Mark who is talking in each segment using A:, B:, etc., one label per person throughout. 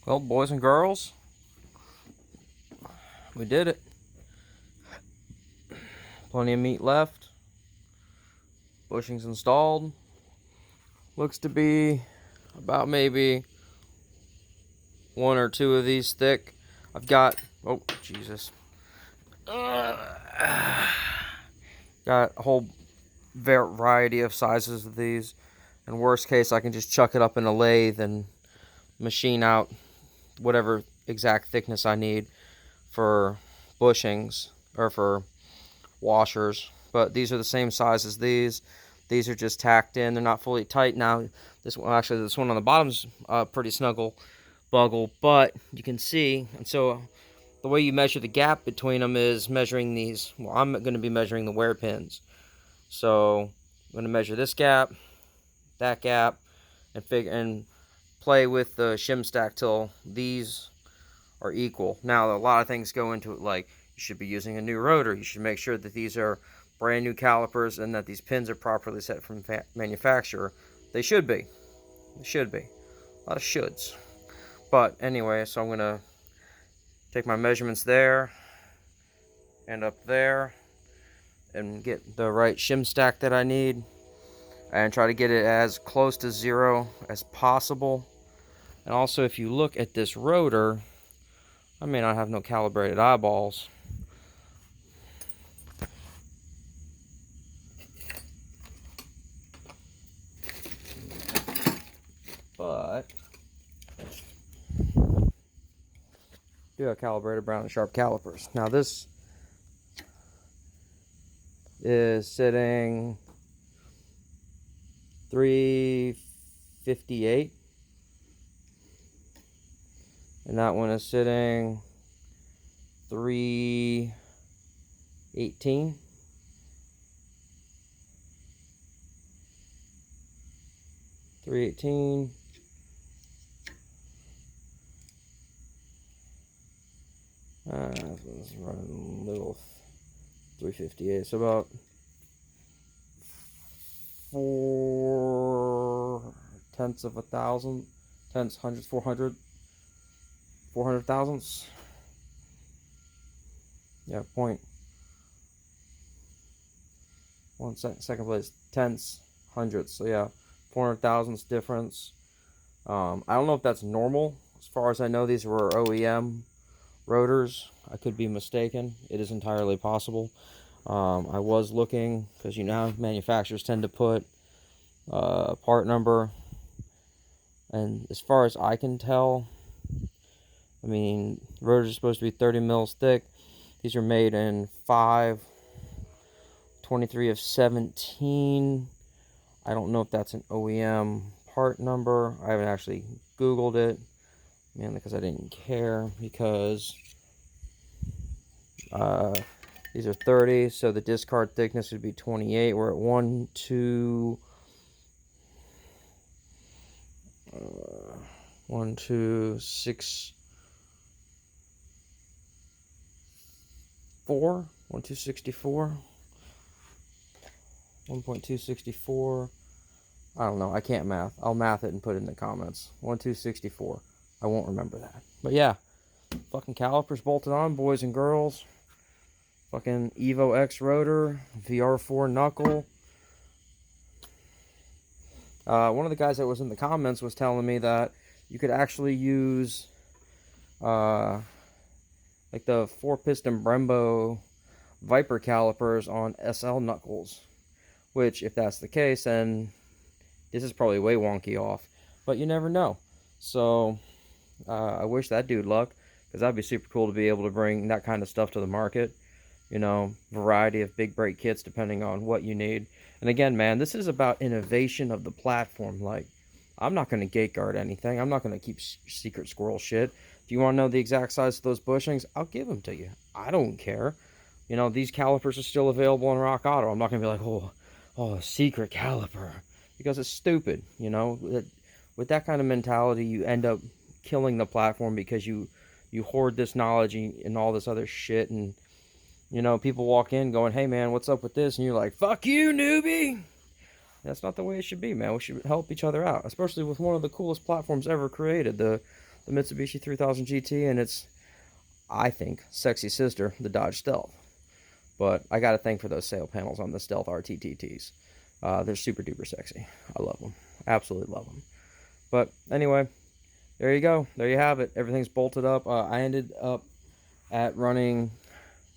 A: Well, boys and girls, we did it. Plenty of meat left. Bushings installed. Looks to be about maybe one or two of these thick. I've got, oh, Jesus. Got a whole variety of sizes of these. In worst case, I can just chuck it up in a lathe and machine out whatever exact thickness I need for bushings or for washers. But these are the same size as these. These are just tacked in. They're not fully tight now. This one, actually, this one on the bottom's pretty snuggle buggle, but you can see. And so the way you measure the gap between them is measuring these. Well, I'm going to be measuring the wear pins. So I'm going to measure this gap, that gap, and play with the shim stack till these are equal. Now, a lot of things go into it, like you should be using a new rotor. You should make sure that these are brand new calipers and that these pins are properly set from manufacturer. They should be. They should be. A lot of shoulds. But anyway, so I'm going to take my measurements there and up there and get the right shim stack that I need and try to get it as close to zero as possible. And also, if you look at this rotor, I may not have no calibrated eyeballs, but do have calibrated Brown and Sharp calipers. Now this is sitting 358, and that one is sitting 318. Let's running a little 358. So about 4/10 of a thousand, tenths, hundreds, 400 thousandths. Yeah, point. Second place, tenths, hundredths. So yeah, 400 thousandths difference. I don't know if that's normal. As far as I know, these were OEM rotors. I could be mistaken. It is entirely possible. I was looking, because you know manufacturers tend to put part number, and as far as I can tell, I mean, rotors are supposed to be 30 mils thick. These are made in 5/23 of 17. I don't know if that's an OEM part number. I haven't actually Googled it, mainly because I didn't care, because these are 30, so the discard thickness would be 28. We're at 1, 2, 1, 2, 6, 4, 1.264, 1.264. I don't know. I can't math. I'll math it and put it in the comments. 1.264. I won't remember that. But yeah, fucking calipers bolted on, boys and girls. Fucking Evo X rotor, VR4 knuckle. One of the guys that was in the comments was telling me that you could actually use like the 4-piston Brembo Viper calipers on SL knuckles, which, if that's the case, then this is probably way wonky off, but you never know. So I wish that dude luck, because that'd be super cool to be able to bring that kind of stuff to the market. You know, variety of big brake kits depending on what you need. And again, man, this is about innovation of the platform. Like, I'm not going to gate guard anything. I'm not going to keep secret squirrel shit. If you want to know the exact size of those bushings, I'll give them to you. I don't care. You know, these calipers are still available on Rock Auto. I'm not going to be like, oh, a secret caliper, because it's stupid. You know, with that kind of mentality, you end up killing the platform, because you hoard this knowledge and all this other shit. And you know, people walk in going, hey man, what's up with this? And you're like, fuck you, newbie. That's not the way it should be, man. We should help each other out, especially with one of the coolest platforms ever created, the the Mitsubishi 3000 GT and its, I think, sexy sister, the Dodge Stealth. But I got to thank for those sail panels on the Stealth RTTTs. They're super duper sexy. I love them. Absolutely love them. But anyway, there you go. There you have it. Everything's bolted up. I ended up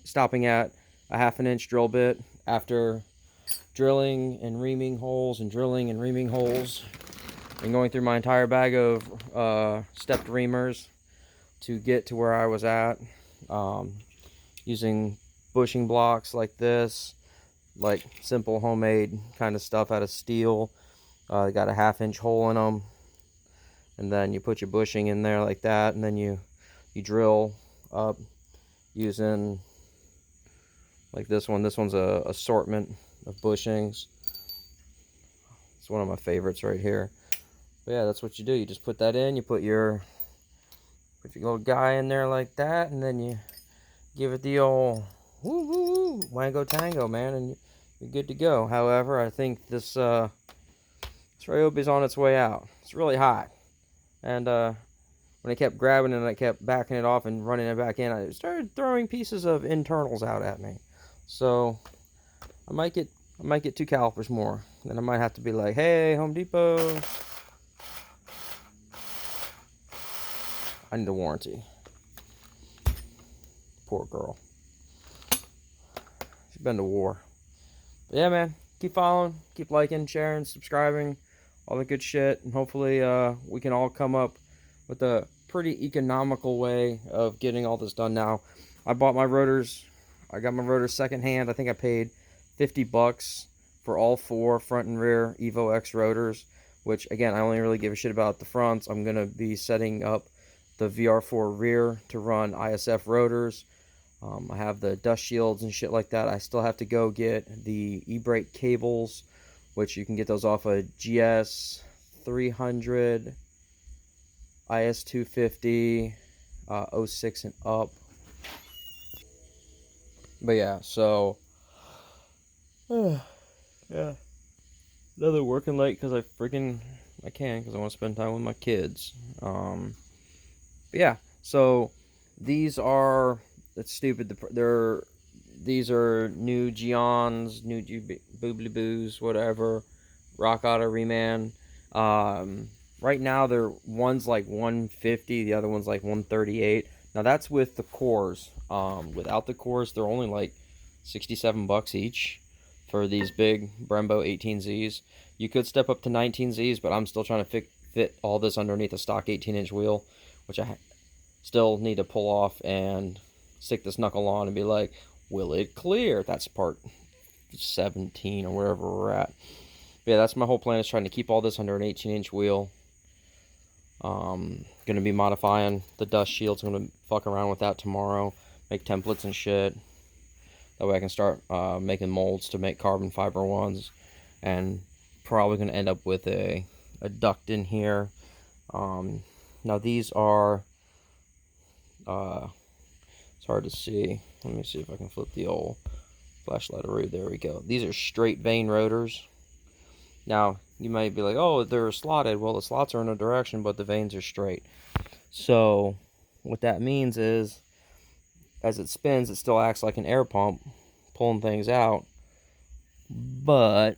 A: stopping at a 1/2 inch drill bit after drilling and reaming holes and drilling and reaming holes and going through my entire bag of stepped reamers to get to where I was at, using bushing blocks like this, like simple homemade kind of stuff out of steel. They got a 1/2 inch hole in them, and then you put your bushing in there like that, and then you drill up using like this one. This one's a assortment of bushings. It's one of my favorites right here. But yeah, that's what you do. You just put that in. You put your little guy in there like that, and then you give it the old woo woo woo wango tango, man, and you're good to go. However, I think this Ryobi's on its way out. It's really hot, and when I kept grabbing it and I kept backing it off and running it back in, I started throwing pieces of internals out at me. So I might get 2 calipers more. Then I might have to be like, hey, Home Depot, I need a warranty. Poor girl. She's been to war. But yeah, man, keep following, keep liking, sharing, subscribing, all the good shit, and hopefully we can all come up with a pretty economical way of getting all this done. Now, I bought my rotors. I got my rotors secondhand. I think I paid $50 for all 4 front and rear Evo X rotors, which again, I only really give a shit about the fronts. I'm gonna be setting up the VR4 rear to run ISF rotors. I have the dust shields and shit like that. I still have to go get the e-brake cables, which you can get those off of GS 300, IS 250, 06 and up. But yeah, so yeah, another working late because I can because I want to spend time with my kids. But yeah, so these are, that's stupid. These are new Gions, new Boobly Boos, whatever. Rock Auto Reman. Right now, one's like 150, the other one's like 138. Now that's with the cores. Without the cores, they're only like $67 each for these big Brembo 18Zs. You could step up to 19Zs, but I'm still trying to fit all this underneath a stock 18-inch wheel, which I still need to pull off and stick this knuckle on and be like, will it clear? That's part 17 or wherever we're at. But yeah, that's my whole plan, is trying to keep all this under an 18-inch wheel. Gonna be modifying the dust shields. I'm gonna fuck around with that tomorrow, make templates and shit. That way I can start making molds to make carbon fiber ones, and probably gonna end up with a duct in here. Now these are it's hard to see. Let me see if I can flip the old flashlight around. There we go. These are straight vane rotors. Now, you might be like, oh, they're slotted. Well, the slots are in a direction, but the vanes are straight. So, what that means is, as it spins, it still acts like an air pump, pulling things out. But,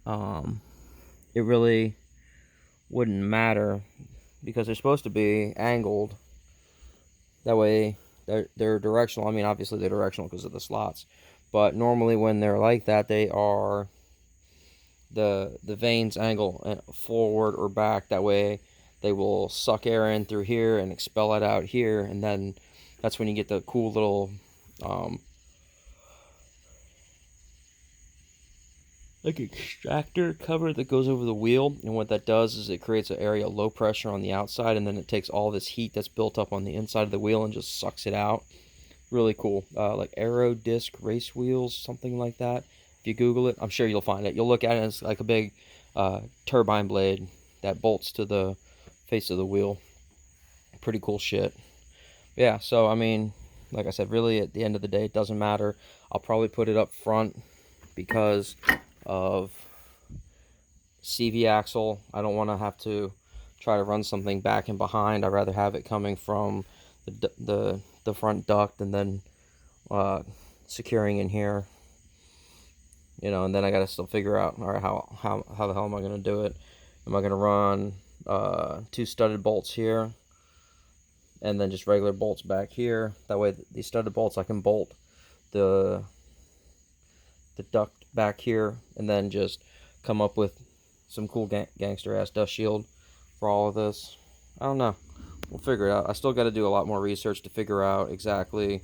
A: it really wouldn't matter, because they're supposed to be angled. That way, they're directional. I mean, obviously they're directional because of the slots. But normally when they're like that, they are... the vanes angle forward or back. That way they will suck air in through here and expel it out here, and then that's when you get the cool little like extractor cover that goes over the wheel. And what that does is it creates an area of low pressure on the outside, and then it takes all this heat that's built up on the inside of the wheel and just sucks it out. Really cool. Like Aero Disc Race Wheels, something like that. If you Google it, I'm sure you'll find it. You'll look at it, and it's like a big turbine blade that bolts to the face of the wheel. Pretty cool shit. Yeah, so, I mean, like I said, really, at the end of the day, it doesn't matter. I'll probably put it up front because of CV axle. I don't want to have to try to run something back and behind. I'd rather have it coming from the front duct and then securing in here, you know. And then I gotta still figure out, all right, how the hell am I gonna do it? Am I gonna run 2 studded bolts here and then just regular bolts back here? That way these studded bolts, I can bolt the duct back here and then just come up with some cool gangster ass dust shield for all of this. I don't know, we'll figure it out. I still got to do a lot more research to figure out exactly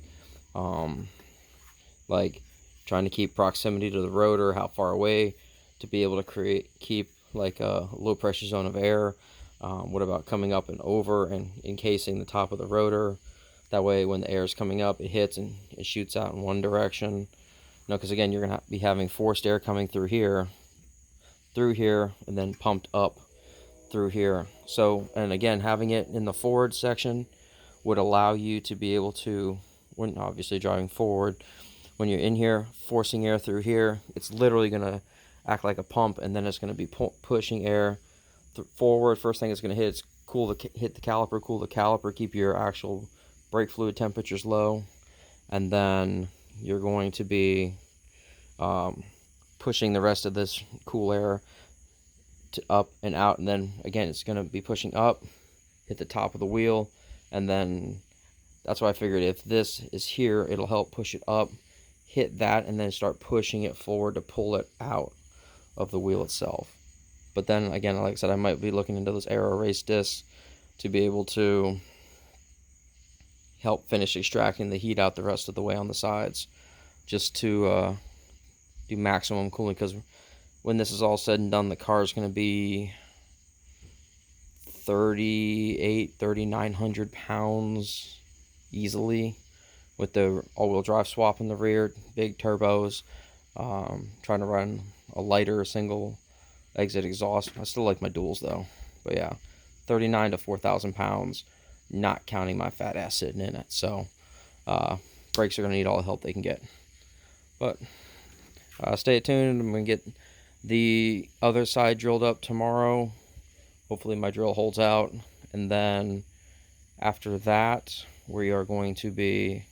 A: like trying to keep proximity to the rotor, how far away to be able to keep like a low pressure zone of air. What about coming up and over and encasing the top of the rotor? That way when the air is coming up, it hits and it shoots out in one direction. No, because again, you're going to be having forced air coming through here, and then pumped up through here. So, and again, having it in the forward section would allow you to be able to, when obviously driving forward, when you're in here, forcing air through here, it's literally going to act like a pump, and then it's going to be pushing air forward. First thing it's going to hit, it's hit the caliper, cool the caliper, keep your actual brake fluid temperatures low, and then you're going to be pushing the rest of this cool air to up and out, and then again it's going to be pushing up, hit the top of the wheel, and then that's why I figured if this is here, it'll help push it up, hit that, and then start pushing it forward to pull it out of the wheel itself. But then again, like I said, I might be looking into those aero race discs to be able to help finish extracting the heat out the rest of the way on the sides, just to do maximum cooling, because when this is all said and done, the car is going to be 3,900 pounds easily, with the all-wheel drive swap in the rear, big turbos, trying to run a lighter single exit exhaust. I still like my duals though, but yeah, 39 to 4,000 pounds, not counting my fat ass sitting in it. So brakes are going to need all the help they can get. But stay tuned. I'm going to get the other side drilled up tomorrow. Hopefully my drill holds out. And then after that, we are going to be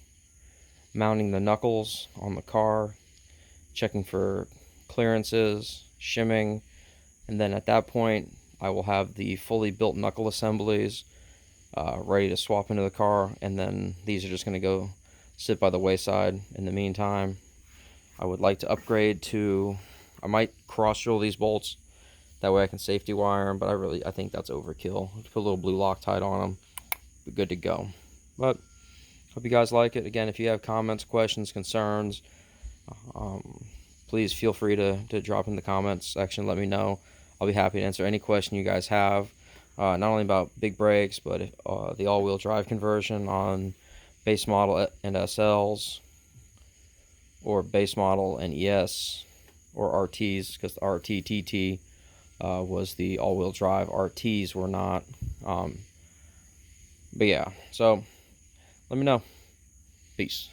A: mounting the knuckles on the car, checking for clearances, shimming, and then at that point I will have the fully built knuckle assemblies ready to swap into the car, and then these are just going to go sit by the wayside. In the meantime, I would like to upgrade to, I might cross drill these bolts, that way I can safety wire them, but I think that's overkill. Put a little blue Loctite on them, be good to go. But hope you guys like it. Again, if you have comments, questions, concerns, please feel free to drop in the comments section. Let me know. I'll be happy to answer any question you guys have, not only about big brakes, but the all-wheel drive conversion on base model and SLs, or base model and ES, or RTs, because the RT-TT was the all-wheel drive. RTs were not. But yeah, so let me know. Peace.